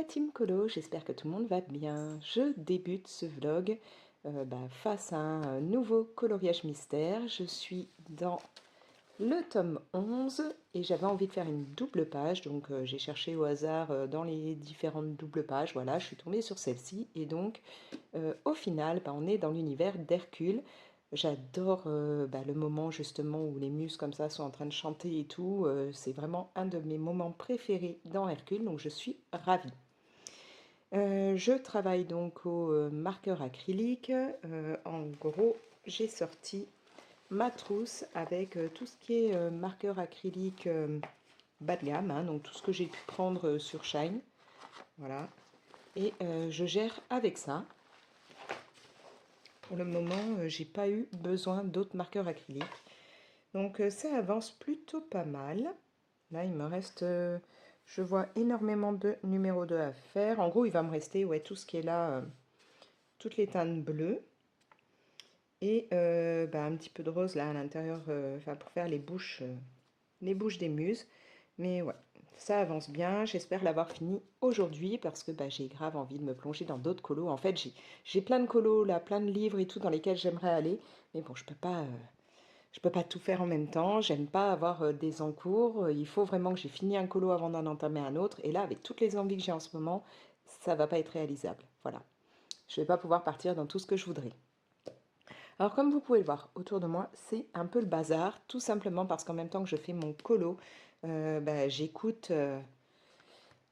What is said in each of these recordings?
team colo, j'espère que tout le monde va bien. Je débute ce vlog face à un nouveau coloriage mystère. Je suis dans le tome 11 et j'avais envie de faire une double page, donc j'ai cherché au hasard dans les différentes doubles pages. Voilà, je suis tombée sur celle-ci et donc au final, on est dans l'univers d'Hercule. J'adore le moment justement où les muses comme ça sont en train de chanter et tout. C'est vraiment un de mes moments préférés dans Hercule, donc je suis ravie. Je travaille donc au marqueur acrylique. En gros, j'ai sorti ma trousse avec tout ce qui est marqueur acrylique bas de gamme, hein, donc tout ce que j'ai pu prendre sur Shine. Voilà. Et je gère avec ça. Pour le moment, j'ai pas eu besoin d'autres marqueurs acryliques. Donc ça avance plutôt pas mal. Là, il me reste, je vois énormément de numéro 2 à faire. En gros, il va me rester tout ce qui est là, toutes les teintes bleues. Et un petit peu de rose là à l'intérieur, pour faire les bouches des muses. Mais ouais, ça avance bien. J'espère l'avoir fini aujourd'hui parce que j'ai grave envie de me plonger dans d'autres colos. En fait, j'ai plein de colos là, plein de livres et tout dans lesquels j'aimerais aller. Mais bon, je peux pas tout faire en même temps. J'aime pas avoir des encours. Il faut vraiment que j'ai fini un colo avant d'en entamer un autre. Et là, avec toutes les envies que j'ai en ce moment, ça va pas être réalisable. Voilà. Je vais pas pouvoir partir dans tout ce que je voudrais. Alors comme vous pouvez le voir autour de moi, c'est un peu le bazar, tout simplement parce qu'en même temps que je fais mon colo, j'écoute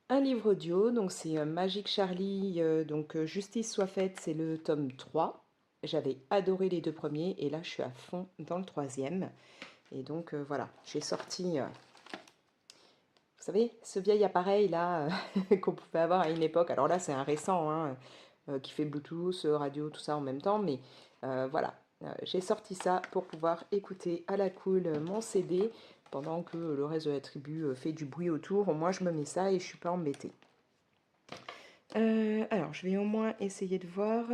un livre audio, donc c'est Magic Charlie, Justice soit faite, c'est le tome 3. J'avais adoré les deux premiers et là je suis à fond dans le troisième. Et donc voilà, j'ai sorti, vous savez, ce vieil appareil là qu'on pouvait avoir à une époque. Alors là c'est un récent, hein, qui fait Bluetooth, radio, tout ça en même temps, mais voilà. J'ai sorti ça pour pouvoir écouter à la cool mon CD pendant que le reste de la tribu fait du bruit autour. Moi, je me mets ça et je suis pas embêtée. Alors, je vais au moins essayer de voir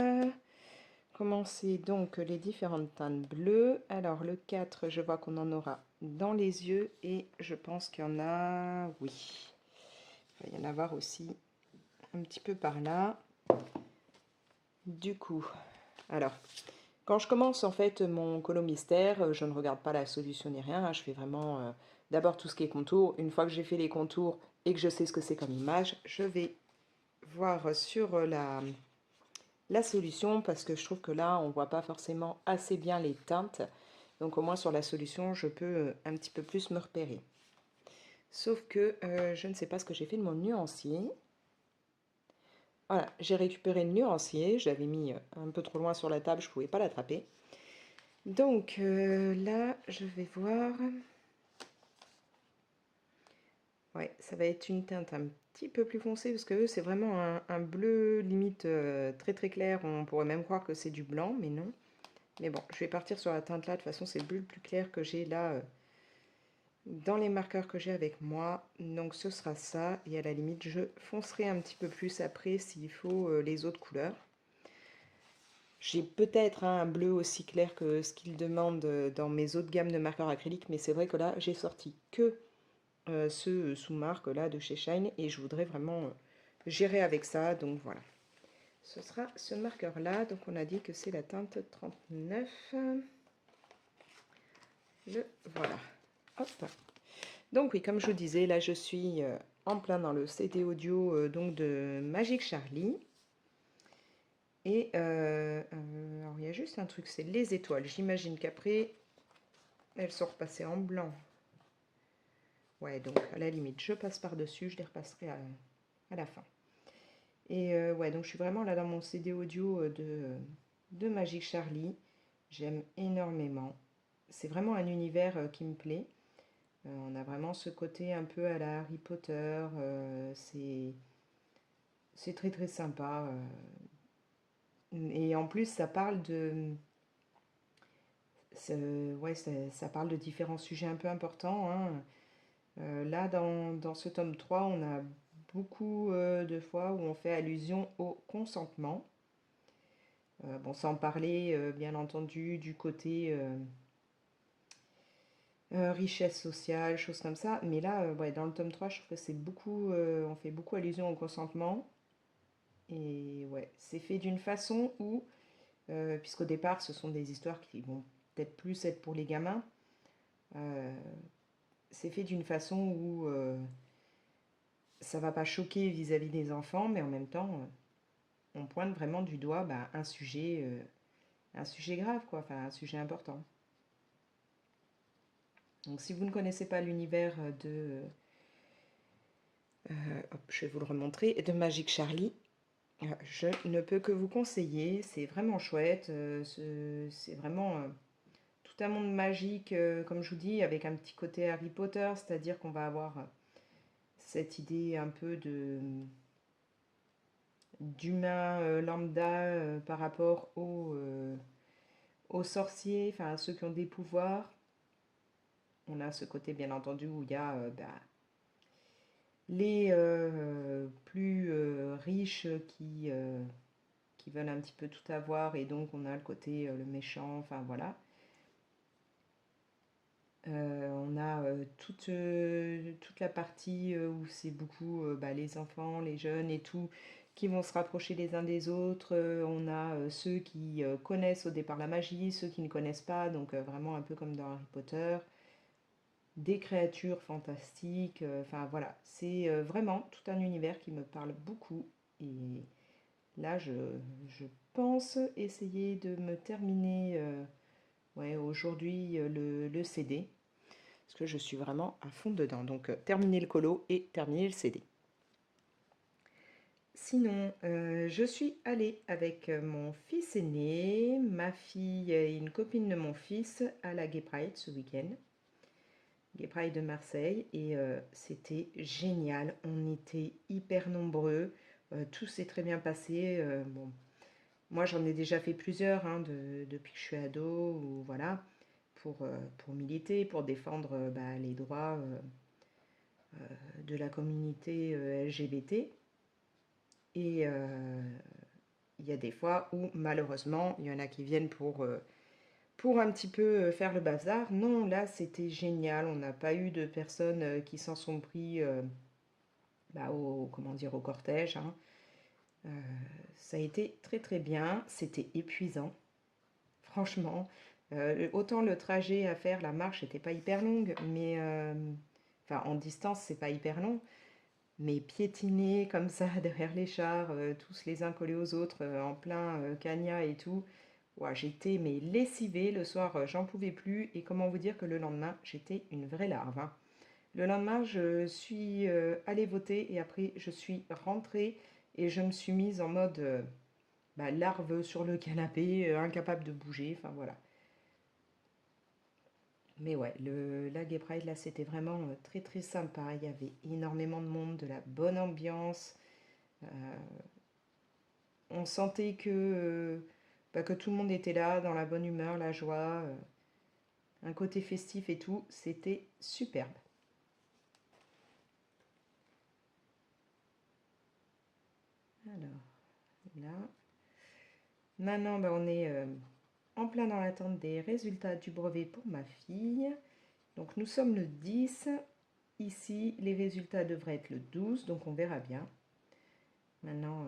comment c'est donc les différentes teintes bleues. Alors, le 4, je vois qu'on en aura dans les yeux et je pense qu'il y en a, oui. Il va y en avoir aussi un petit peu par là. Du coup, alors, quand je commence en fait mon colo mystère, je ne regarde pas la solution ni rien, hein, je fais vraiment d'abord tout ce qui est contour. Une fois que j'ai fait les contours et que je sais ce que c'est comme image, je vais voir sur la solution parce que je trouve que là on voit pas forcément assez bien les teintes. Donc au moins sur la solution je peux un petit peu plus me repérer. Sauf que je ne sais pas ce que j'ai fait de mon nuancier. Voilà, j'ai récupéré le nuancier, je l'avais mis un peu trop loin sur la table, je ne pouvais pas l'attraper. Donc là, je vais voir. Ouais, ça va être une teinte un petit peu plus foncée parce que c'est vraiment un bleu limite très très clair. On pourrait même croire que c'est du blanc, mais non. Mais bon, je vais partir sur la teinte là. De toute façon, c'est le bleu le plus clair que j'ai là dans les marqueurs que j'ai avec moi. Donc ce sera ça. Et à la limite, je foncerai un petit peu plus après s'il faut les autres couleurs. J'ai peut-être un bleu aussi clair que ce qu'il demande dans mes autres gammes de marqueurs acryliques, mais c'est vrai que là, j'ai sorti que ce sous-marque là de chez Shine et je voudrais vraiment gérer avec ça. Donc voilà, ce sera ce marqueur là. Donc on a dit que c'est la teinte 39. Le voilà. Hop. Donc oui, comme je vous disais, là je suis en plein dans le CD audio donc de Magic Charlie. Et alors il y a juste un truc, c'est les étoiles. J'imagine qu'après, elles sont repassées en blanc. Ouais, donc à la limite, je passe par-dessus, je les repasserai à la fin. Et ouais, donc je suis vraiment là dans mon CD audio de Magic Charlie. J'aime énormément. C'est vraiment un univers qui me plaît. On a vraiment ce côté un peu à la Harry Potter. C'est très très sympa. Et en plus, ça parle de... Ouais, ça parle de différents sujets un peu importants, hein. Là, dans ce tome 3, on a beaucoup de fois où on fait allusion au consentement. Bon, sans parler, bien entendu, du côté richesse sociale, choses comme ça. Mais là, ouais, dans le tome 3, je trouve que c'est beaucoup, on fait beaucoup allusion au consentement. Et ouais, c'est fait d'une façon où, puisqu'au départ, ce sont des histoires qui vont peut-être plus être pour les gamins, euh, c'est fait d'une façon où ça va pas choquer vis-à-vis des enfants, mais en même temps, on pointe vraiment du doigt bah, un sujet grave, quoi, enfin un sujet important. Donc si vous ne connaissez pas l'univers hop, je vais vous le remontrer, de Magic Charlie, je ne peux que vous conseiller, c'est vraiment chouette, c'est vraiment tout un monde magique, comme je vous dis, avec un petit côté Harry Potter, c'est-à-dire qu'on va avoir cette idée un peu de d'humain lambda par rapport aux sorciers, enfin à ceux qui ont des pouvoirs. On a ce côté bien entendu où il y a bah, les plus riches qui veulent un petit peu tout avoir et donc on a le côté le méchant, enfin voilà. On a toute la partie où c'est beaucoup bah, les enfants, les jeunes et tout qui vont se rapprocher les uns des autres. On a ceux qui connaissent au départ la magie, ceux qui ne connaissent pas, donc vraiment un peu comme dans Harry Potter. Des créatures fantastiques, enfin voilà, c'est vraiment tout un univers qui me parle beaucoup. Et là, je pense essayer de me terminer ouais, aujourd'hui le CD. Parce que je suis vraiment à fond dedans. Donc, terminer le colo et terminer le CD. Sinon, je suis allée avec mon fils aîné, ma fille et une copine de mon fils à la Gay Pride ce week-end. Gay Pride de Marseille. Et c'était génial. On était hyper nombreux. Tout s'est très bien passé. Bon, moi, j'en ai déjà fait plusieurs hein, depuis que je suis ado. Ou, voilà, pour militer, pour défendre bah, les droits de la communauté LGBT. Et il y a des fois où malheureusement, il y en a qui viennent pour un petit peu faire le bazar. Non, là c'était génial. On n'a pas eu de personnes qui s'en sont pris bah, comment dire, au cortège. Hein. Euh, ça a été très très bien. C'était épuisant, franchement. Autant le trajet à faire, la marche n'était pas hyper longue, mais enfin en distance c'est pas hyper long. Mais piétiner comme ça derrière les chars, tous les uns collés aux autres, en plein cagnat et tout, ouah, j'étais mais lessivée. Le soir, j'en pouvais plus. Et comment vous dire que le lendemain, j'étais une vraie larve. Hein. Le lendemain, je suis allée voter et après, je suis rentrée et je me suis mise en mode bah, larve sur le canapé, incapable de bouger. Enfin voilà. Mais ouais, la Gay Pride, là, c'était vraiment très très sympa. Il y avait énormément de monde, de la bonne ambiance. Euh, on sentait bah, que tout le monde était là, dans la bonne humeur, la joie, un côté festif et tout. C'était superbe. Alors, là. Maintenant, bah, on est en plein dans l'attente des résultats du brevet pour ma fille. Donc, nous sommes le 10. Ici, les résultats devraient être le 12, donc on verra bien. Maintenant,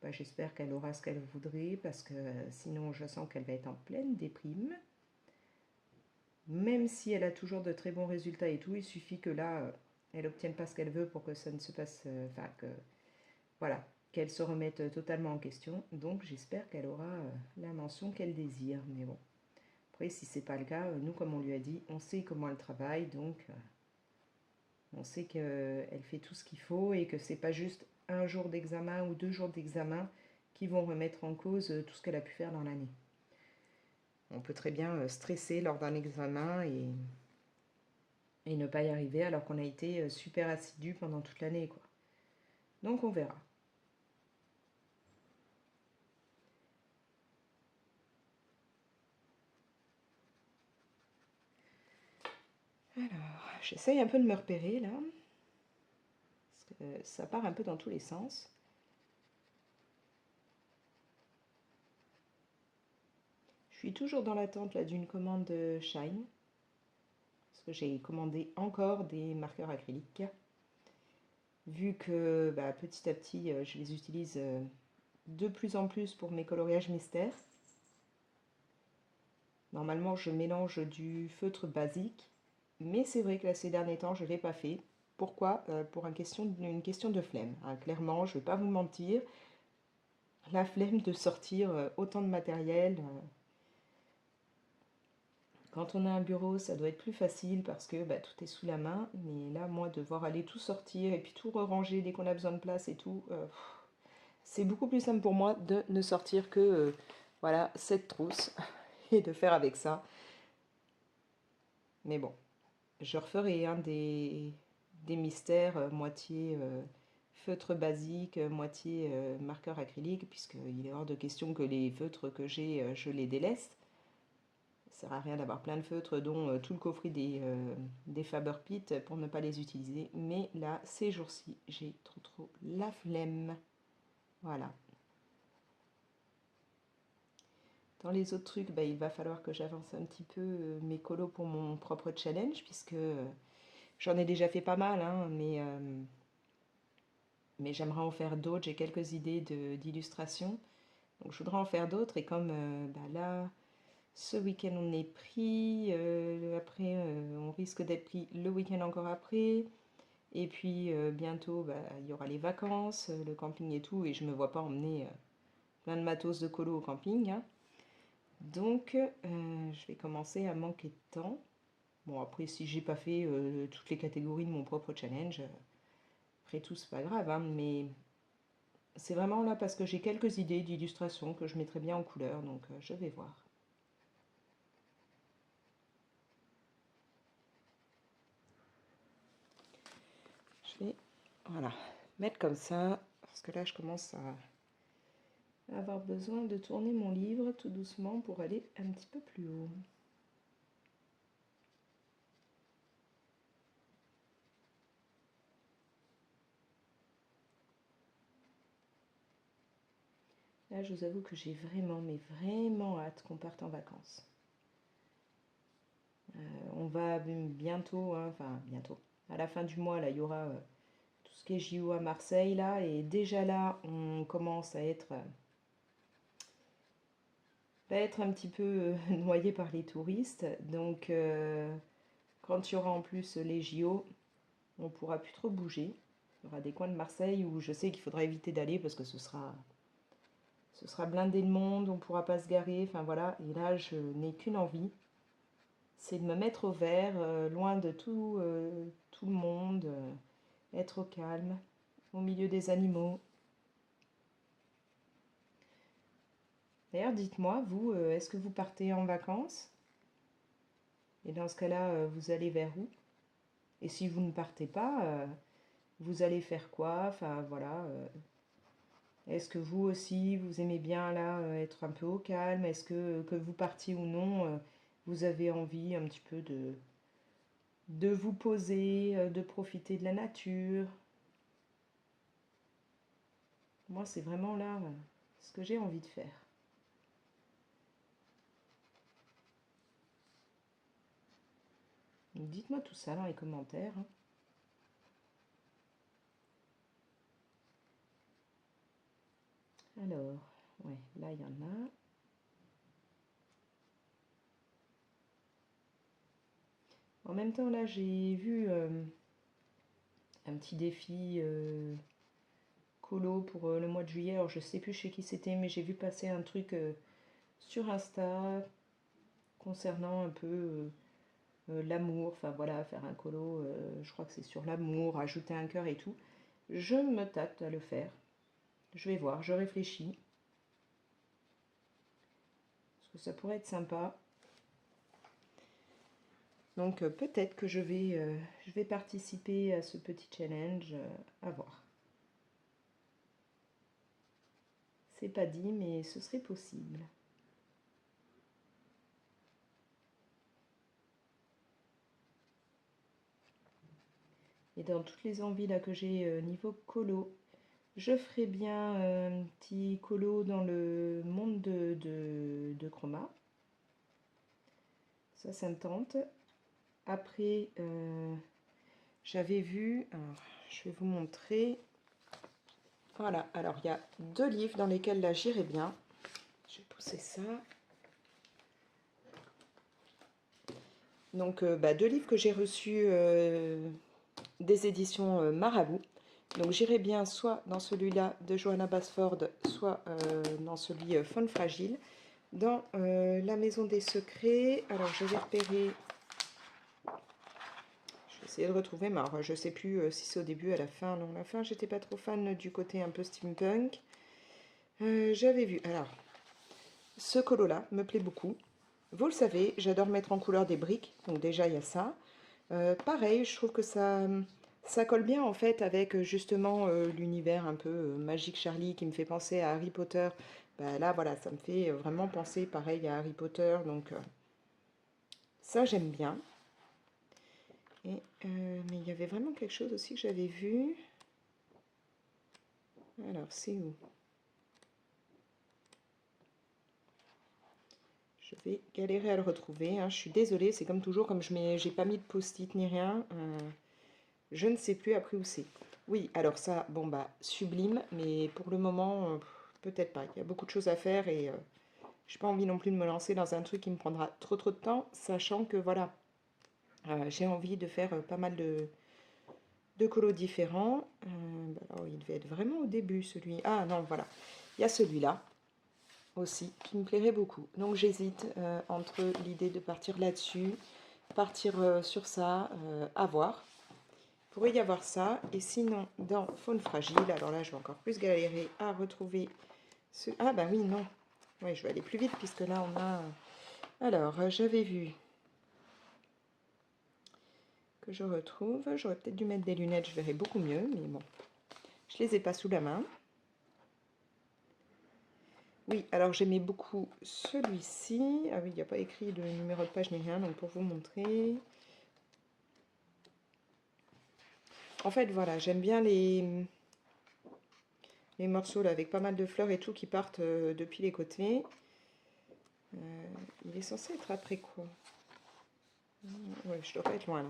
bah, j'espère qu'elle aura ce qu'elle voudrait, parce que sinon, je sens qu'elle va être en pleine déprime. Même si elle a toujours de très bons résultats et tout, il suffit que là, elle n'obtienne pas ce qu'elle veut pour que ça ne se passe, enfin que, voilà, qu'elle se remette totalement en question. Donc j'espère qu'elle aura la mention qu'elle désire. Mais bon, après si c'est pas le cas, nous comme on lui a dit, on sait comment elle travaille, donc on sait qu'elle fait tout ce qu'il faut et que c'est pas juste un jour d'examen ou 2 jours d'examen qui vont remettre en cause tout ce qu'elle a pu faire dans l'année. On peut très bien stresser lors d'un examen et ne pas y arriver alors qu'on a été super assidu pendant toute l'année, quoi. Donc on verra. Alors, j'essaye un peu de me repérer là, parce que ça part un peu dans tous les sens. Je suis toujours dans l'attente là d'une commande de Shine, parce que j'ai commandé encore des marqueurs acryliques, vu que bah, petit à petit je les utilise de plus en plus pour mes coloriages mystères. Normalement, je mélange du feutre basique, mais c'est vrai que là, ces derniers temps, je ne l'ai pas fait. Pourquoi? Pour une question de flemme, hein. Clairement, je ne vais pas vous mentir. La flemme de sortir autant de matériel. Quand on a un bureau, ça doit être plus facile parce que bah, tout est sous la main. Mais là, moi, devoir aller tout sortir et puis tout ranger dès qu'on a besoin de place et tout, c'est beaucoup plus simple pour moi de ne sortir que voilà, cette trousse et de faire avec ça. Mais bon, je referai un des mystères moitié feutre basique, moitié marqueur acrylique, puisqu'il est hors de question que les feutres que j'ai, je les délaisse. Ça sert à rien d'avoir plein de feutres, dont tout le coffret des Faber-Pit pour ne pas les utiliser. Mais là, ces jours-ci, j'ai trop la flemme. Voilà. Dans les autres trucs, bah, il va falloir que j'avance un petit peu mes colos pour mon propre challenge, puisque j'en ai déjà fait pas mal, hein, mais j'aimerais en faire d'autres. J'ai quelques idées d'illustration. Donc je voudrais en faire d'autres. Et comme bah, là, ce week-end on est pris, après on risque d'être pris le week-end encore après. Et puis bientôt, bah, il y aura les vacances, le camping et tout. Et je ne me vois pas emmener plein de matos de colo au camping, hein. Donc je vais commencer à manquer de temps. Bon, après, si j'ai pas fait toutes les catégories de mon propre challenge, après tout, c'est pas grave, hein, mais c'est vraiment là parce que j'ai quelques idées d'illustration que je mettrais bien en couleur, donc je vais voir. Je vais, voilà, mettre comme ça, parce que là, je commence à avoir besoin de tourner mon livre tout doucement pour aller un petit peu plus haut. Là, je vous avoue que j'ai vraiment, mais vraiment hâte qu'on parte en vacances. On va bientôt, hein, enfin bientôt, à la fin du mois, là, il y aura tout ce qui est JO à Marseille, là, et déjà là, on commence à être un petit peu noyé par les touristes. Donc, quand il y aura en plus les JO, on pourra plus trop bouger. Il y aura des coins de Marseille où je sais qu'il faudra éviter d'aller parce que ce sera blindé de monde, on ne pourra pas se garer, enfin voilà. Et là, je n'ai qu'une envie, c'est de me mettre au vert, loin de tout le monde, être au calme, au milieu des animaux. D'ailleurs, dites-moi, vous, est-ce que vous partez en vacances? Et dans ce cas-là, vous allez vers où? Et si vous ne partez pas, vous allez faire quoi? Enfin, voilà. Est-ce que vous aussi, vous aimez bien là être un peu au calme? Est-ce que vous partiez ou non, vous avez envie un petit peu de vous poser, de profiter de la nature? Moi, c'est vraiment là ce que j'ai envie de faire. Donc, dites-moi tout ça dans les commentaires, hein. Alors, ouais, là, il y en a. En même temps, là, j'ai vu un petit défi colo pour le mois de juillet. Alors, je sais plus chez qui c'était, mais j'ai vu passer un truc sur Insta concernant un peu l'amour. Enfin, voilà, faire un colo, je crois que c'est sur l'amour, ajouter un cœur et tout. Je me tâte à le faire. Je vais voir, je réfléchis. Parce que ça pourrait être sympa. Donc peut-être que je vais participer à ce petit challenge, à voir. C'est pas dit, mais ce serait possible. Et dans toutes les envies là que j'ai niveau colo, je ferai bien un petit colo dans le monde de Chroma. Ça me tente. Après, j'avais vu, alors, je vais vous montrer. Voilà, alors il y a 2 livres dans lesquels là j'irai bien. Je vais pousser ça. Donc 2 livres que j'ai reçus des éditions Marabout. Donc j'irai bien soit dans celui-là de Johanna Basford, soit dans celui Faune Fragile. Dans La Maison des Secrets, alors je vais repérer, je vais essayer de retrouver, mais alors je ne sais plus si c'est au début, à la fin. Non, à la fin, j'étais pas trop fan du côté un peu steampunk. J'avais vu, alors, ce colo-là me plaît beaucoup. Vous le savez, j'adore mettre en couleur des briques, donc déjà il y a ça. Pareil, je trouve que ça colle bien en fait avec justement l'univers un peu Magic Charlie qui me fait penser à Harry Potter. Bah, là voilà, ça me fait vraiment penser pareil à Harry Potter, donc ça j'aime bien. Et, mais il y avait vraiment quelque chose aussi que j'avais vu. Alors c'est où? Je vais galérer à le retrouver, hein. Je suis désolée, c'est comme toujours, comme j'ai pas mis de post-it ni rien. Je ne sais plus après où c'est. Oui, alors ça, bon bah, sublime, mais pour le moment, peut-être pas. Il y a beaucoup de choses à faire et je n'ai pas envie non plus de me lancer dans un truc qui me prendra trop de temps, sachant que voilà, j'ai envie de faire pas mal de colos différents. Alors, il devait être vraiment au début, celui... Ah non, voilà. Il y a celui-là aussi, qui me plairait beaucoup. Donc j'hésite entre l'idée de partir là-dessus, partir sur ça, à voir. Il pourrait y avoir ça. Et sinon, dans Faune Fragile, alors là, je vais encore plus galérer à retrouver ce... Ah bah oui, non. Oui, je vais aller plus vite, puisque là, on a... Alors, j'avais vu que je retrouve. J'aurais peut-être dû mettre des lunettes, je verrais beaucoup mieux, mais bon. Je les ai pas sous la main. Oui, alors j'aimais beaucoup celui-ci. Ah oui, il n'y a pas écrit de numéro de page ni rien, donc pour vous montrer. En fait, voilà, j'aime bien les morceaux là, avec pas mal de fleurs et tout qui partent depuis les côtés. Il est censé être après quoi? Ouais, je dois pas être loin là.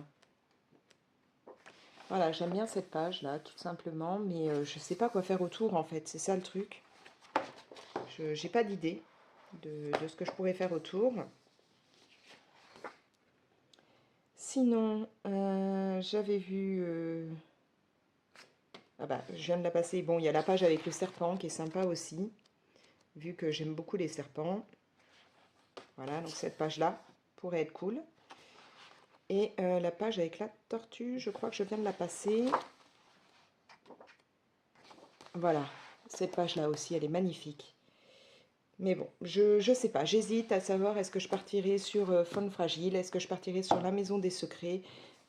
Voilà, j'aime bien cette page là, tout simplement, mais je sais pas quoi faire autour en fait, c'est ça le truc. Je n'ai pas d'idée de ce que je pourrais faire autour. Sinon, j'avais vu... Ah bah, je viens de la passer. Bon, il y a la page avec le serpent qui est sympa aussi, vu que j'aime beaucoup les serpents. Voilà, donc cette page-là pourrait être cool. Et la page avec la tortue, je crois que je viens de la passer. Voilà, cette page-là aussi, elle est magnifique. Mais bon, je sais pas, j'hésite à savoir est-ce que je partirai sur Faune Fragile, est-ce que je partirai sur La Maison des Secrets,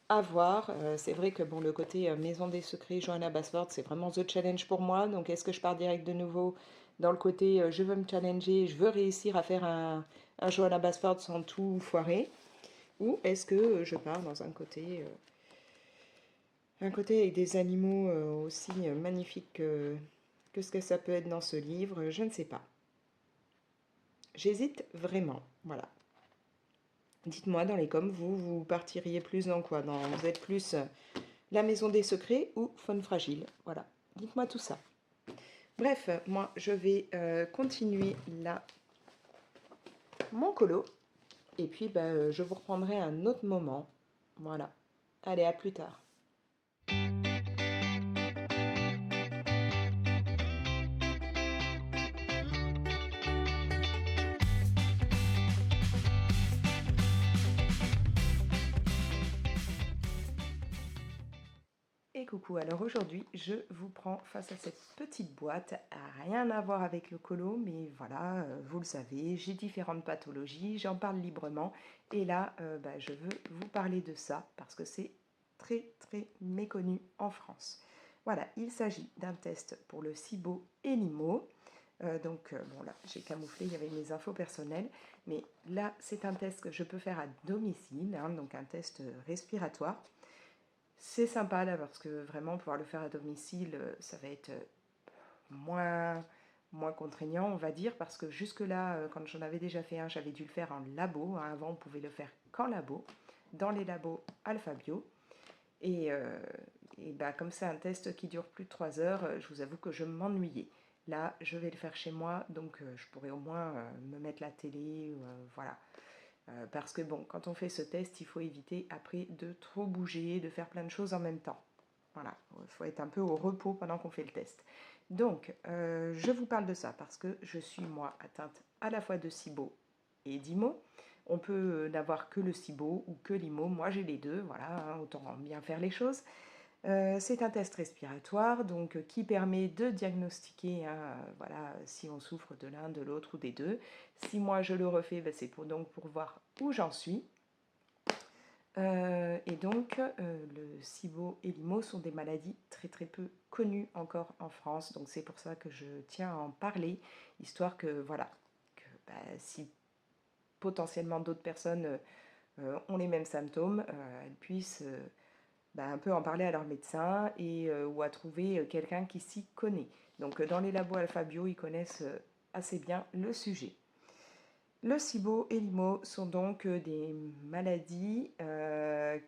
à voir. C'est vrai que bon, le côté Maison des Secrets, Johanna Basford, c'est vraiment the challenge pour moi. Donc est-ce que je pars direct de nouveau dans le côté je veux me challenger, je veux réussir à faire un Johanna Basford sans tout foirer, ou est-ce que je pars dans un côté avec des animaux aussi magnifiques que ce que ça peut être dans ce livre, je ne sais pas. J'hésite vraiment, voilà. Dites-moi dans les coms, vous partiriez plus dans quoi? Vous êtes plus La Maison des Secrets ou Faune Fragile? Voilà, dites-moi tout ça. Bref, moi je vais continuer là mon colo. Et puis je vous reprendrai à un autre moment. Voilà. Allez, à plus tard. Et coucou, alors aujourd'hui je vous prends face à cette petite boîte, rien à voir avec le colo, mais voilà, vous le savez, j'ai différentes pathologies, j'en parle librement, et là je veux vous parler de ça, parce que c'est très très méconnu en France. Voilà, il s'agit d'un test pour le SIBO et l'IMO, bon là j'ai camouflé, il y avait mes infos personnelles, mais là c'est un test que je peux faire à domicile, hein, donc un test respiratoire. C'est sympa là parce que vraiment pouvoir le faire à domicile, ça va être moins contraignant, on va dire, parce que jusque-là, quand j'en avais déjà fait un, j'avais dû le faire en labo, hein. Avant, on pouvait le faire qu'en labo, dans les labos Alpha Bio. Et et bah, comme c'est un test qui dure plus de 3 heures, je vous avoue que je m'ennuyais. Là, je vais le faire chez moi, donc je pourrais au moins me mettre la télé, voilà. Parce que bon, quand on fait ce test, il faut éviter après de trop bouger, de faire plein de choses en même temps. Voilà, il faut être un peu au repos pendant qu'on fait le test. Donc, je vous parle de ça parce que je suis, moi, atteinte à la fois de SIBO et d'IMO. On peut n'avoir que le SIBO ou que l'IMO. Moi, j'ai les deux, voilà, hein, autant bien faire les choses. C'est un test respiratoire donc qui permet de diagnostiquer hein, voilà, si on souffre de l'un, de l'autre ou des deux. Si moi je le refais, ben, c'est donc pour voir où j'en suis. Et donc le SIBO et l'IMO sont des maladies très très peu connues encore en France. Donc c'est pour ça que je tiens à en parler, histoire que voilà, que, si potentiellement d'autres personnes ont les mêmes symptômes, elles puissent un peu en parler à leur médecin ou à trouver quelqu'un qui s'y connaît. Donc dans les labos Alpha Bio, ils connaissent assez bien le sujet. Le SIBO et l'IMO sont donc des maladies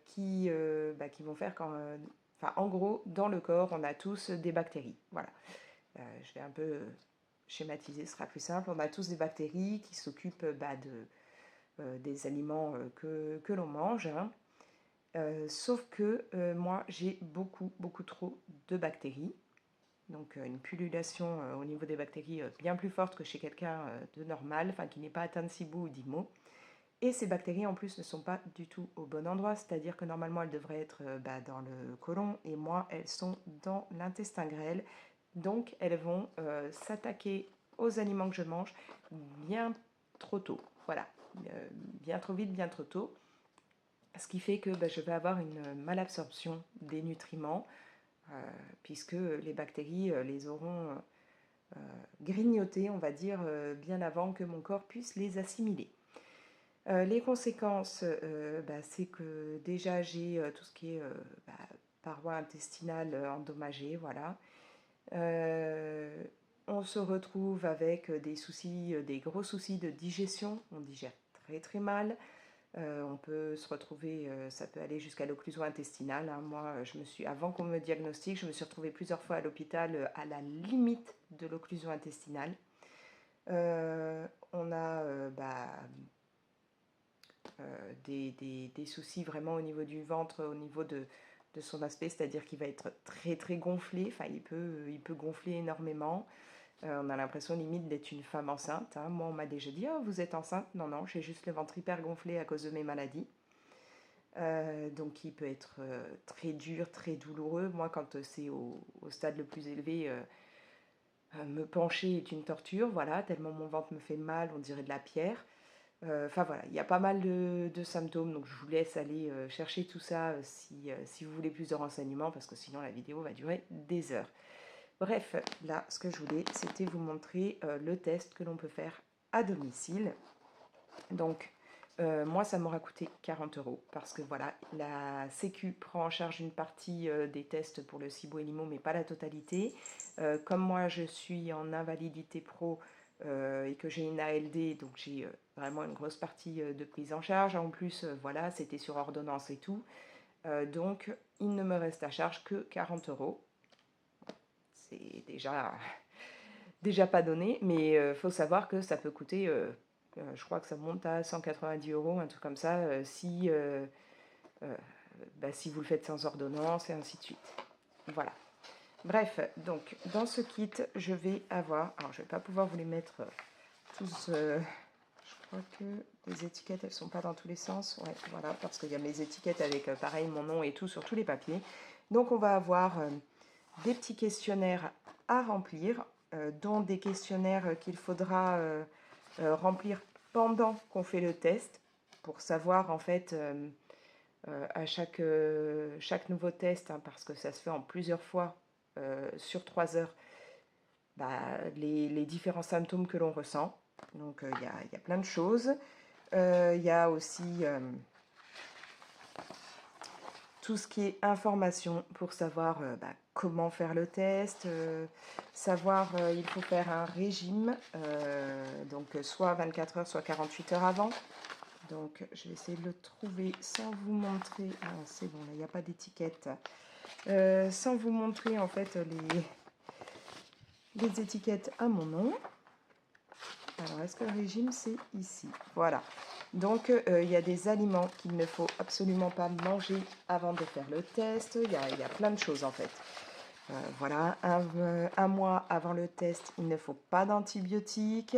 qui vont faire quand... en gros, dans le corps, on a tous des bactéries. Voilà. Je vais un peu schématiser, ce sera plus simple. On a tous des bactéries qui s'occupent des aliments que l'on mange. Hein. Sauf que moi, j'ai beaucoup trop de bactéries. Donc une pullulation au niveau des bactéries bien plus forte que chez quelqu'un de normal, enfin qui n'est pas atteint de SIBO ou d'IMO. Et ces bactéries en plus ne sont pas du tout au bon endroit, c'est-à-dire que normalement elles devraient être dans le côlon et moi elles sont dans l'intestin grêle. Donc elles vont s'attaquer aux aliments que je mange bien trop tôt. Voilà, bien trop vite, bien trop tôt. Ce qui fait que je vais avoir une malabsorption des nutriments, puisque les bactéries les auront grignotés, on va dire, bien avant que mon corps puisse les assimiler. Les conséquences, c'est que déjà j'ai tout ce qui est paroi intestinale endommagée, voilà. On se retrouve avec des soucis, des gros soucis de digestion, on digère très très mal. On peut se retrouver, ça peut aller jusqu'à l'occlusion intestinale. Hein. Moi, avant qu'on me diagnostique, je me suis retrouvée plusieurs fois à l'hôpital à la limite de l'occlusion intestinale. On a des soucis vraiment au niveau du ventre, au niveau de son aspect, c'est-à-dire qu'il va être très très gonflé. Enfin, il peut gonfler énormément. On a l'impression limite d'être une femme enceinte. Hein. Moi, on m'a déjà dit « Oh, vous êtes enceinte ?» Non, non, j'ai juste le ventre hyper gonflé à cause de mes maladies. Donc, il peut être très dur, très douloureux. Moi, quand c'est au stade le plus élevé, me pencher est une torture. Voilà, tellement mon ventre me fait mal, on dirait de la pierre. Enfin voilà, il y a pas mal de symptômes, donc je vous laisse aller chercher tout ça si vous voulez plus de renseignements, parce que sinon la vidéo va durer des heures. Bref, là, ce que je voulais, c'était vous montrer le test que l'on peut faire à domicile. Donc, moi, ça m'aura coûté 40 €, parce que voilà, la Sécu prend en charge une partie des tests pour le SIBO et l'IMO, mais pas la totalité. Comme moi, je suis en invalidité pro et que j'ai une ALD, donc j'ai vraiment une grosse partie de prise en charge. En plus, voilà, c'était sur ordonnance et tout. Donc, il ne me reste à charge que 40 €. C'est déjà pas donné, mais il faut savoir que ça peut coûter, je crois que ça monte à 190 €, un truc comme ça, si vous le faites sans ordonnance et ainsi de suite. Voilà. Bref, donc dans ce kit, je vais avoir, alors je ne vais pas pouvoir vous les mettre tous, je crois que les étiquettes, elles ne sont pas dans tous les sens, ouais, voilà, parce qu'il y a mes étiquettes avec pareil mon nom et tout sur tous les papiers. Donc on va avoir des petits questionnaires à remplir, dont des questionnaires qu'il faudra remplir pendant qu'on fait le test, pour savoir en fait à chaque nouveau test, hein, parce que ça se fait en plusieurs fois sur 3 heures, les différents symptômes que l'on ressent. Donc il y a plein de choses. Il y a aussi tout ce qui est information pour savoir comment faire le test, savoir il faut faire un régime, donc soit 24 heures, soit 48 heures avant. Donc je vais essayer de le trouver sans vous montrer. Ah, c'est bon, là il n'y a pas d'étiquette. sans vous montrer en fait les étiquettes à mon nom. Alors, est-ce que le régime, c'est ici? Voilà. Donc, il y a des aliments qu'il ne faut absolument pas manger avant de faire le test. Il y a plein de choses, en fait. Voilà, un mois avant le test, il ne faut pas d'antibiotiques.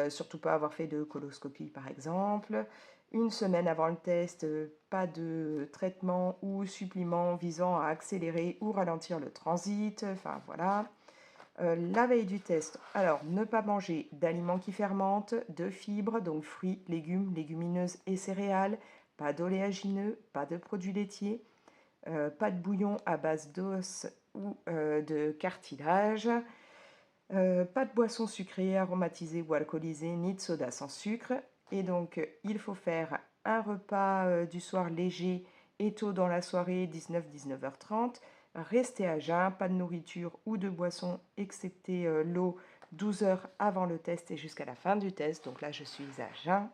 Surtout pas avoir fait de coloscopie, par exemple. Une semaine avant le test, pas de traitement ou supplément visant à accélérer ou ralentir le transit. Enfin, voilà. La veille du test, alors ne pas manger d'aliments qui fermentent, de fibres, donc fruits, légumes, légumineuses et céréales, pas d'oléagineux, pas de produits laitiers, pas de bouillon à base d'os ou de cartilage, pas de boissons sucrées, aromatisées ou alcoolisées, ni de soda sans sucre. Et donc, il faut faire un repas du soir léger et tôt dans la soirée, 19-19h30. Rester à jeun, pas de nourriture ou de boisson, excepté l'eau, 12 heures avant le test et jusqu'à la fin du test. Donc là, je suis à jeun.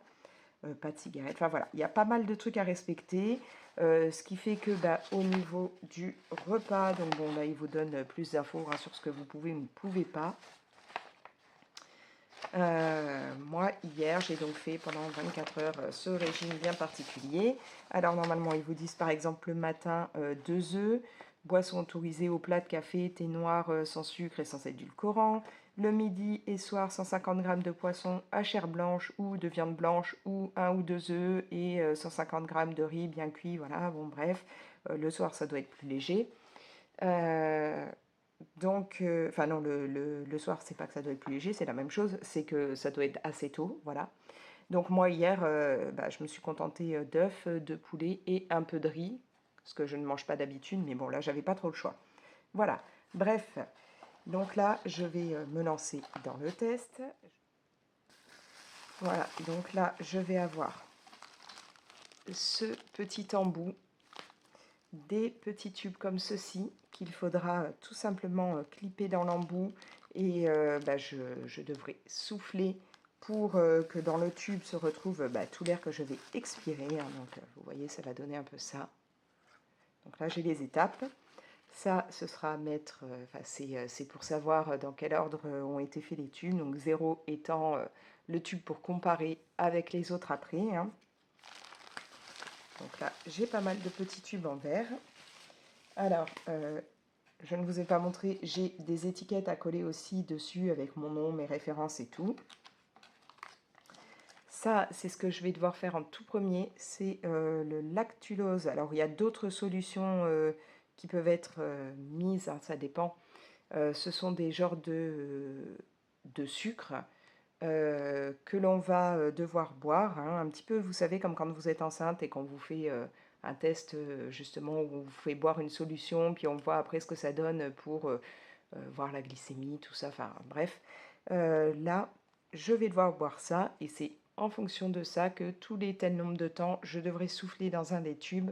Pas de cigarette. Enfin voilà, il y a pas mal de trucs à respecter. Ce qui fait que au niveau du repas, donc bon là il vous donne plus d'infos hein, sur ce que vous pouvez ou ne pouvez pas. Moi hier j'ai donc fait pendant 24 heures ce régime bien particulier. Alors normalement ils vous disent par exemple le matin 2 œufs, boisson autorisée au plat de café, thé noir sans sucre et sans édulcorant. Le midi et soir 150 g de poisson à chair blanche ou de viande blanche ou 1 ou 2 œufs et 150 g de riz bien cuit. Voilà, bon bref, le soir ça doit être plus léger. Donc, enfin non, le soir, c'est pas que ça doit être plus léger, c'est la même chose, c'est que ça doit être assez tôt, voilà. Donc moi, hier, je me suis contentée d'œufs, de poulet et un peu de riz, ce que je ne mange pas d'habitude, mais bon, là, j'avais pas trop le choix. Voilà, bref, donc là, je vais me lancer dans le test. Voilà, donc là, je vais avoir ce petit embout, des petits tubes comme ceci qu'il faudra tout simplement clipper dans l'embout et je devrais souffler pour que dans le tube se retrouve tout l'air que je vais expirer. Hein. Donc vous voyez, ça va donner un peu ça. Donc là, j'ai les étapes. Ça, ce sera à mettre, c'est pour savoir dans quel ordre ont été faits les tubes. Donc 0 étant le tube pour comparer avec les autres après. Hein. Donc là, j'ai pas mal de petits tubes en verre. Alors, je ne vous ai pas montré, j'ai des étiquettes à coller aussi dessus avec mon nom, mes références et tout. Ça, c'est ce que je vais devoir faire en tout premier, c'est le lactulose. Alors, il y a d'autres solutions qui peuvent être mises, hein, ça dépend. Ce sont des genres de sucre que l'on va devoir boire, hein, un petit peu, vous savez, comme quand vous êtes enceinte et qu'on vous fait un test justement où on vous fait boire une solution, puis on voit après ce que ça donne pour voir la glycémie, tout ça, enfin bref. Là, je vais devoir boire ça et c'est en fonction de ça que tous les tel nombre de temps, je devrais souffler dans un des tubes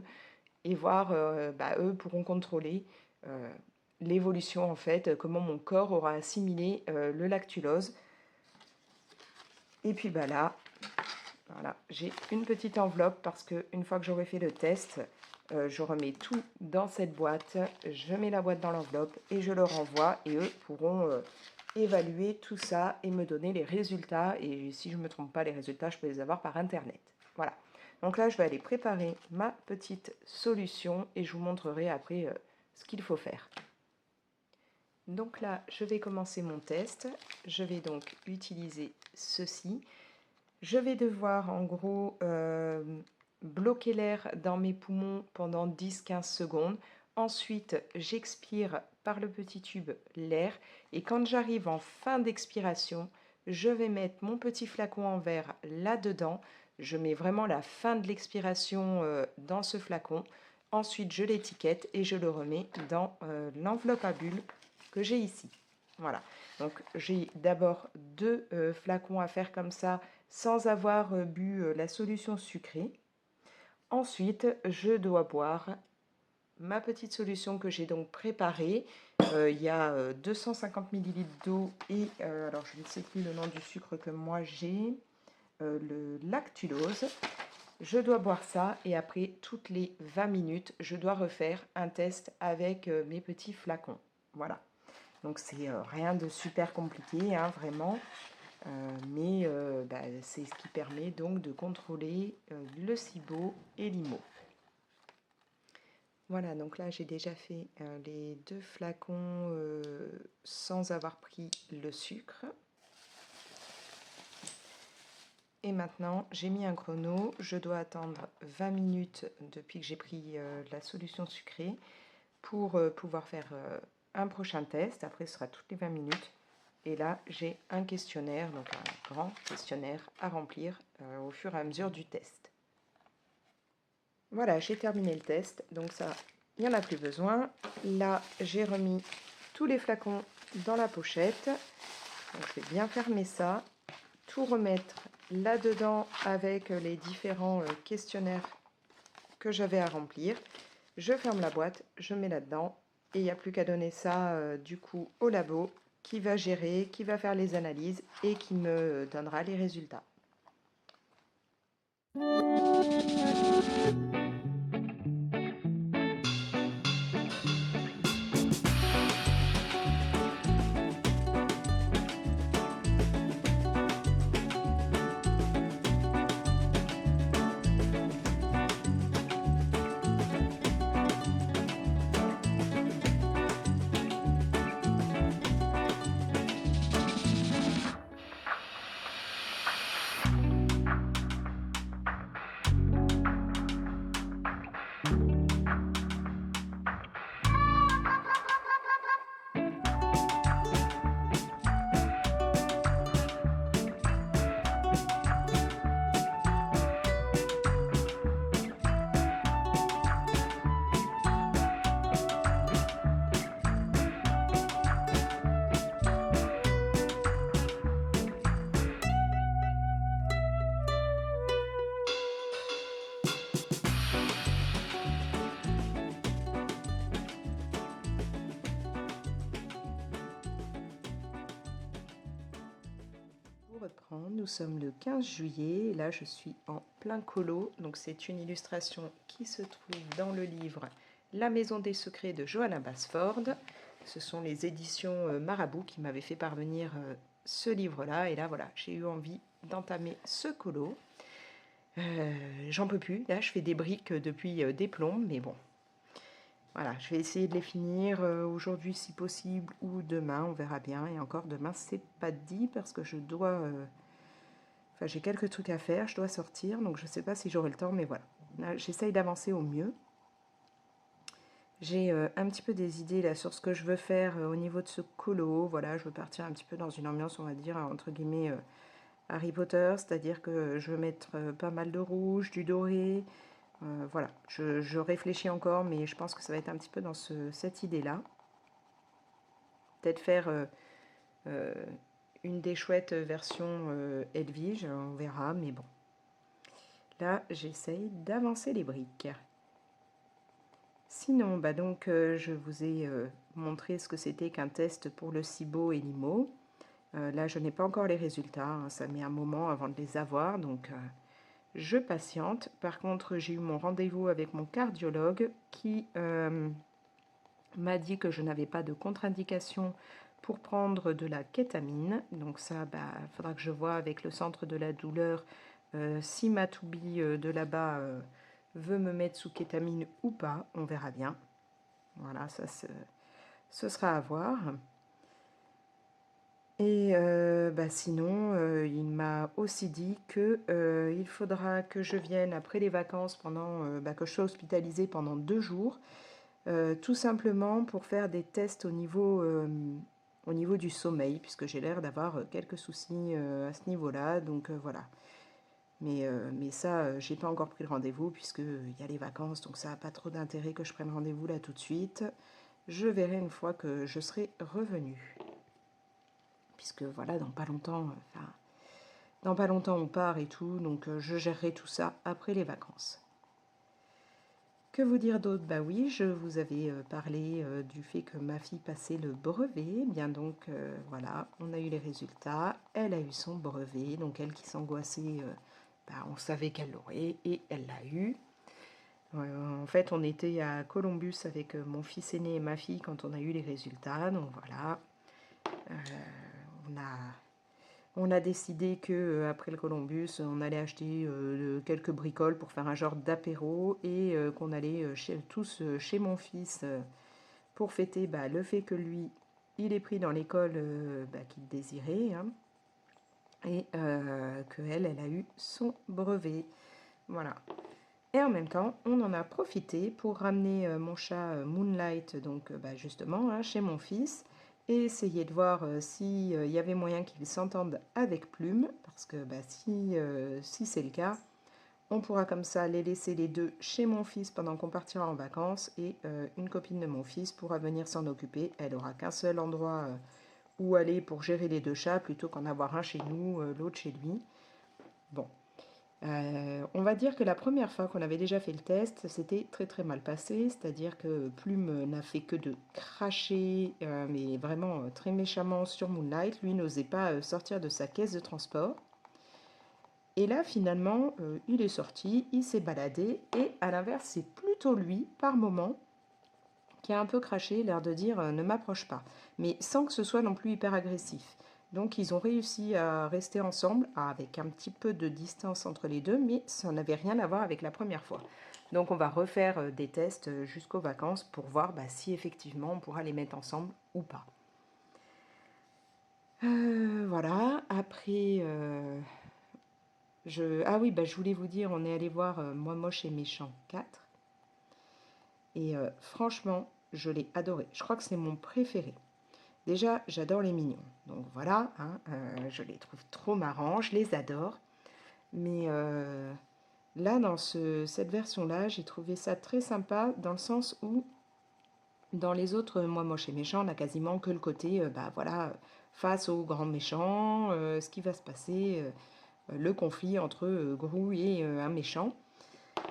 et voir, eux pourront contrôler l'évolution en fait, comment mon corps aura assimilé le lactulose. Et puis là, voilà, j'ai une petite enveloppe parce qu'une fois que j'aurai fait le test, je remets tout dans cette boîte, je mets la boîte dans l'enveloppe et je leur envoie et eux pourront évaluer tout ça et me donner les résultats. Et si je ne me trompe pas, les résultats, je peux les avoir par Internet. Voilà. Donc là, je vais aller préparer ma petite solution et je vous montrerai après ce qu'il faut faire. Donc là, je vais commencer mon test. Je vais donc utiliser ceci. Je vais devoir en gros bloquer l'air dans mes poumons pendant 10-15 secondes. Ensuite, j'expire par le petit tube l'air. Et quand j'arrive en fin d'expiration, je vais mettre mon petit flacon en verre là-dedans. Je mets vraiment la fin de l'expiration dans ce flacon. Ensuite, je l'étiquette et je le remets dans l'enveloppe à bulles que j'ai ici. Voilà. Donc, j'ai d'abord 2 flacons à faire comme ça sans avoir bu la solution sucrée. Ensuite, je dois boire ma petite solution que j'ai donc préparée. Il y a 250 ml d'eau et, alors je ne sais plus le nom du sucre que moi j'ai, le lactulose. Je dois boire ça et après, toutes les 20 minutes, je dois refaire un test avec mes petits flacons. Voilà. Donc, c'est rien de super compliqué, hein, vraiment. Mais bah, c'est ce qui permet donc de contrôler le SIBO et l'IMO. Voilà, donc là j'ai déjà fait les 2 flacons sans avoir pris le sucre. Et maintenant j'ai mis un chrono, je dois attendre 20 minutes depuis que j'ai pris la solution sucrée pour pouvoir faire un prochain test. Après ce sera toutes les 20 minutes. Et là, j'ai un questionnaire, donc un grand questionnaire à remplir au fur et à mesure du test. Voilà, j'ai terminé le test, donc ça, il n'y en a plus besoin. Là, j'ai remis tous les flacons dans la pochette. Donc, je vais bien fermer ça, tout remettre là-dedans avec les différents questionnaires que j'avais à remplir. Je ferme la boîte, je mets là-dedans et il n'y a plus qu'à donner ça du coup au labo qui va gérer, qui va faire les analyses et qui me donnera les résultats. Pour reprendre, nous sommes le 15 juillet, et là je suis en plein colo, donc c'est une illustration qui se trouve dans le livre La Maison des Secrets de Johanna Basford. Ce sont les éditions Marabout qui m'avaient fait parvenir ce livre-là, et là voilà, j'ai eu envie d'entamer ce colo. J'en peux plus, là je fais des briques depuis des plombs, mais bon. Voilà, je vais essayer de les finir aujourd'hui si possible ou demain, on verra bien. Et encore demain, c'est pas dit parce que je dois... Enfin, j'ai quelques trucs à faire, je dois sortir, donc je ne sais pas si j'aurai le temps, mais voilà. J'essaye d'avancer au mieux. J'ai un petit peu des idées là sur ce que je veux faire au niveau de ce colo. Voilà, je veux partir un petit peu dans une ambiance, on va dire, entre guillemets, Harry Potter, c'est-à-dire que je veux mettre pas mal de rouge, du doré. Voilà, je réfléchis encore, mais je pense que ça va être un petit peu dans cette idée-là. Peut-être faire une des chouettes versions Edwige, on verra, mais bon. Là, j'essaye d'avancer les briques. Sinon, bah donc, je vous ai montré ce que c'était qu'un test pour le SIBO et l'IMO. Là, je n'ai pas encore les résultats, hein, ça met un moment avant de les avoir, donc je patiente. Par contre, j'ai eu mon rendez-vous avec mon cardiologue qui m'a dit que je n'avais pas de contre-indication pour prendre de la kétamine. Donc ça, bah, faudra que je vois avec le centre de la douleur si ma toubie de là-bas veut me mettre sous kétamine ou pas. On verra bien. Voilà, ça ce sera à voir. Et bah, sinon, il m'a aussi dit que il faudra que je vienne après les vacances pendant bah, que je sois hospitalisée pendant 2 jours. Tout simplement pour faire des tests au niveau du sommeil, puisque j'ai l'air d'avoir quelques soucis à ce niveau-là, donc voilà. Mais ça, j'ai pas encore pris le rendez-vous, puisqu'il y a les vacances, donc ça n'a pas trop d'intérêt que je prenne rendez-vous là tout de suite. Je verrai une fois que je serai revenue. Puisque voilà, dans pas longtemps, on part et tout, donc je gérerai tout ça après les vacances. Que vous dire d'autre? Bah oui, je vous avais parlé du fait que ma fille passait le brevet. Bien donc, voilà, on a eu les résultats. Elle a eu son brevet. Donc elle qui s'angoissait on savait qu'elle l'aurait et elle l'a eu. En fait, on était à Columbus avec mon fils aîné et ma fille quand on a eu les résultats. Donc voilà, on a, on a décidé que après le Columbus, on allait acheter quelques bricoles pour faire un genre d'apéro et qu'on allait tous chez mon fils pour fêter le fait que lui, il est pris dans l'école qu'il désirait, hein, et qu'elle, elle a eu son brevet. Voilà. Et en même temps, on en a profité pour ramener mon chat Moonlight, donc justement, hein, chez mon fils, et essayer de voir s'il y avait moyen qu'il s'entende avec Plume, parce que si c'est le cas, on pourra comme ça les laisser les deux chez mon fils pendant qu'on partira en vacances, et une copine de mon fils pourra venir s'en occuper. Elle aura qu'un seul endroit où aller pour gérer les deux chats, plutôt qu'en avoir un chez nous, l'autre chez lui. Bon. On va dire que la première fois qu'on avait déjà fait le test, c'était très très mal passé, c'est-à-dire que Plume n'a fait que de cracher, mais vraiment très méchamment sur Moonlight. Lui n'osait pas sortir de sa caisse de transport. Et là, finalement, il est sorti, il s'est baladé, et à l'inverse, c'est plutôt lui, par moment, qui a un peu craché, l'air de dire ne m'approche pas, mais sans que ce soit non plus hyper agressif. Donc ils ont réussi à rester ensemble avec un petit peu de distance entre les deux, mais ça n'avait rien à voir avec la première fois. Donc on va refaire des tests jusqu'aux vacances pour voir si effectivement on pourra les mettre ensemble ou pas. Voilà, après, ah oui, je voulais vous dire, on est allé voir Moi Moche et Méchant 4. Et franchement, je l'ai adoré. Je crois que c'est mon préféré. Déjà, j'adore les mignons. Donc voilà, hein, je les trouve trop marrants, je les adore. Mais là, dans cette version-là, j'ai trouvé ça très sympa dans le sens où, dans les autres Moi Moche et Méchant, on a quasiment que le côté, voilà, face au grand méchant, ce qui va se passer, le conflit entre Gru et un méchant.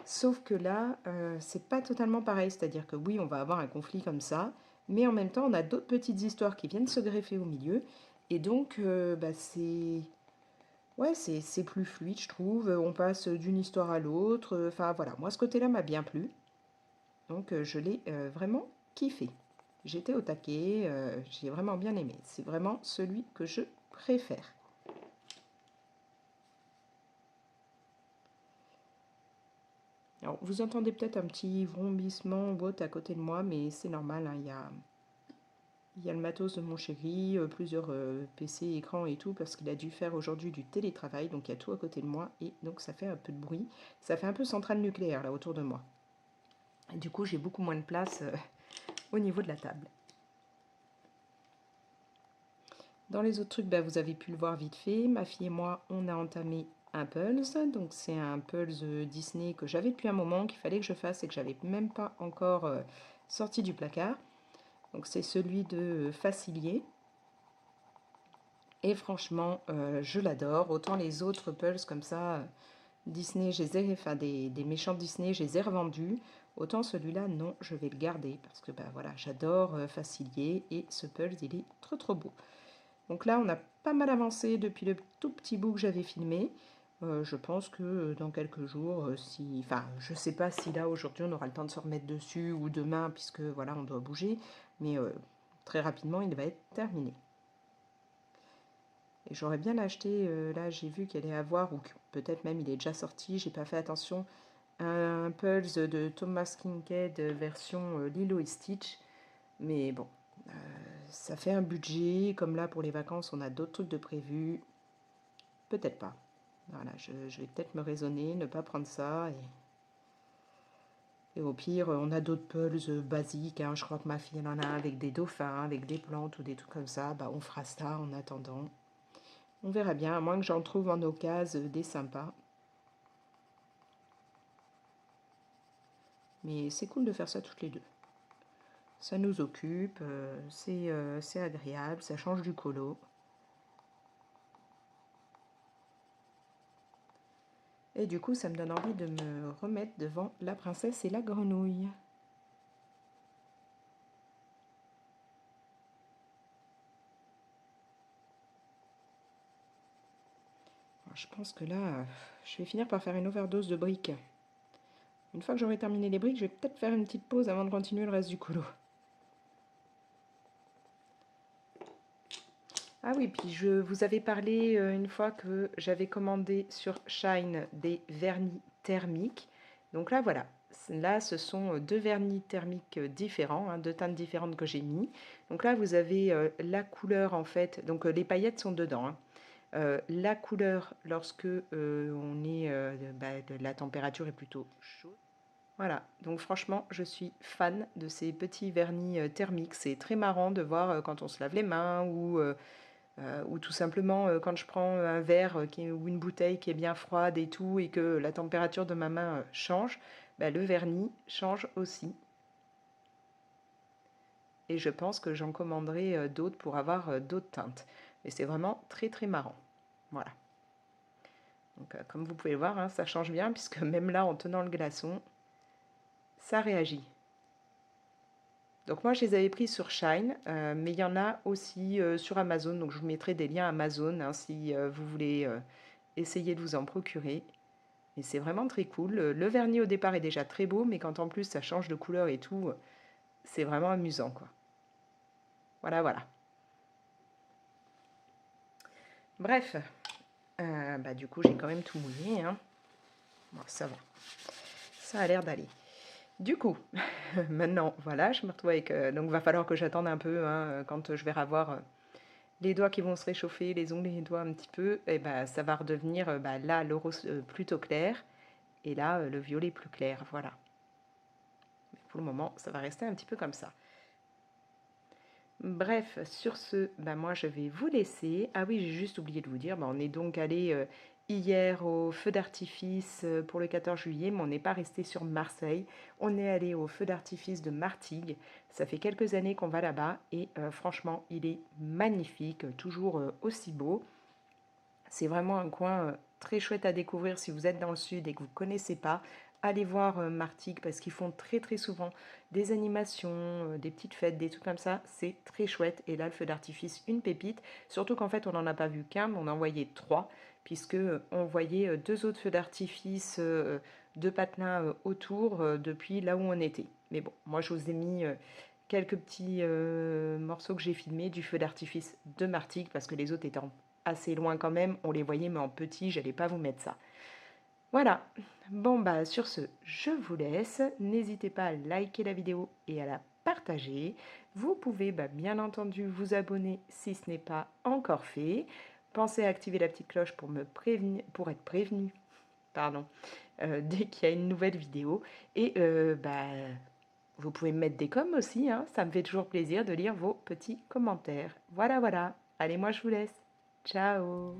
Sauf que là, c'est pas totalement pareil. C'est-à-dire que oui, on va avoir un conflit comme ça, mais en même temps, on a d'autres petites histoires qui viennent se greffer au milieu. Et donc, c'est... Ouais, c'est plus fluide, je trouve. On passe d'une histoire à l'autre. Enfin, voilà. Moi, ce côté-là m'a bien plu. Donc, je l'ai vraiment kiffé. J'étais au taquet. J'ai vraiment bien aimé. C'est vraiment celui que je préfère. Alors, vous entendez peut-être un petit vrombissement ou autre à côté de moi, mais c'est normal, hein, il y a le matos de mon chéri, plusieurs PC, écrans et tout, parce qu'il a dû faire aujourd'hui du télétravail, donc il y a tout à côté de moi, et donc ça fait un peu de bruit. Ça fait un peu centrale nucléaire, là, autour de moi. Et du coup, j'ai beaucoup moins de place au niveau de la table. Dans les autres trucs, vous avez pu le voir vite fait. Ma fille et moi, on a entamé un Pulse. Donc c'est un Pulse Disney que j'avais depuis un moment, qu'il fallait que je fasse et que j'avais même pas encore sorti du placard. Donc c'est celui de Facilier. Et franchement, je l'adore. Autant les autres Pulse comme ça, Disney, enfin des méchants Disney, je les ai revendus. Autant celui-là, non, je vais le garder parce que voilà, j'adore Facilier et ce Pulse, il est trop trop beau. Donc là, on a pas mal avancé depuis le tout petit bout que j'avais filmé. Je pense que dans quelques jours, je sais pas si là aujourd'hui on aura le temps de se remettre dessus ou demain, puisque voilà, on doit bouger, mais très rapidement il va être terminé. Et j'aurais bien acheté, là j'ai vu qu'il allait avoir, ou peut-être même il est déjà sorti, j'ai pas fait attention, un Pulse de Thomas Kinkade version Lilo et Stitch, mais bon. Ça fait un budget, comme là pour les vacances on a d'autres trucs de prévus, peut-être pas. Voilà, je vais peut-être me raisonner, ne pas prendre ça, et au pire on a d'autres pulls basiques, hein. Je crois que ma fille elle en a un avec des dauphins, avec des plantes ou des trucs comme ça, on fera ça en attendant. On verra bien, à moins que j'en trouve en occasion des sympas. Mais c'est cool de faire ça toutes les deux. Ça nous occupe, c'est agréable, ça change du colo. Et du coup, ça me donne envie de me remettre devant la princesse et la grenouille. Je pense que là, je vais finir par faire une overdose de briques. Une fois que j'aurai terminé les briques, je vais peut-être faire une petite pause avant de continuer le reste du colo. Ah oui, puis je vous avais parlé une fois que j'avais commandé sur Shine des vernis thermiques. Donc là, voilà. Là, ce sont deux vernis thermiques différents, hein, deux teintes différentes que j'ai mis. Donc là, vous avez la couleur en fait. Donc les paillettes sont dedans, hein. La couleur lorsque la température est plutôt chaude. Voilà, donc franchement, je suis fan de ces petits vernis thermiques. C'est très marrant de voir quand on se lave les mains ou tout simplement quand je prends un verre ou une bouteille qui est bien froide et tout et que la température de ma main change, bah, le vernis change aussi. Et je pense que j'en commanderai d'autres pour avoir d'autres teintes. Et c'est vraiment très très marrant. Voilà. Donc comme vous pouvez le voir, hein, ça change bien puisque même là en tenant le glaçon, ça réagit. Donc moi, je les avais pris sur Shine, mais il y en a aussi sur Amazon. Donc je vous mettrai des liens Amazon hein, si vous voulez essayer de vous en procurer. Et c'est vraiment très cool. Le vernis au départ est déjà très beau, mais quand en plus ça change de couleur et tout, c'est vraiment amusant, quoi. Voilà, voilà. Bref, du coup, j'ai quand même tout mouillé, hein. Bon, ça va. Ça a l'air d'aller. Du coup, maintenant, voilà, je me retrouve avec... donc, va falloir que j'attende un peu hein, quand je vais avoir les doigts qui vont se réchauffer, les ongles et les doigts un petit peu. Et ça va redevenir là le rose plutôt clair et là le violet plus clair. Voilà. Mais pour le moment, ça va rester un petit peu comme ça. Bref, sur ce, moi je vais vous laisser. Ah oui, j'ai juste oublié de vous dire, on est donc allé hier au feu d'artifice pour le 14 juillet, mais on n'est pas resté sur Marseille. On est allé au feu d'artifice de Martigues. Ça fait quelques années qu'on va là-bas et franchement, il est magnifique, toujours aussi beau. C'est vraiment un coin très chouette à découvrir si vous êtes dans le sud et que vous ne connaissez pas. Allez voir Martigues parce qu'ils font très très souvent des animations, des petites fêtes, des trucs comme ça. C'est très chouette. Et là, le feu d'artifice, une pépite. Surtout qu'en fait, on n'en a pas vu qu'un, mais on en voyait trois, puisque on voyait deux autres feux d'artifice de patelin autour depuis là où on était. Mais bon, moi, je vous ai mis quelques petits morceaux que j'ai filmés du feu d'artifice de Martigues parce que les autres étant assez loin quand même, on les voyait mais en petit, j'allais pas vous mettre ça. Voilà, bon sur ce, je vous laisse, n'hésitez pas à liker la vidéo et à la partager. Vous pouvez bien entendu vous abonner si ce n'est pas encore fait. Pensez à activer la petite cloche pour être prévenu, pardon, dès qu'il y a une nouvelle vidéo. Et vous pouvez me mettre des coms aussi, hein, ça me fait toujours plaisir de lire vos petits commentaires. Voilà, voilà. Allez, moi je vous laisse. Ciao!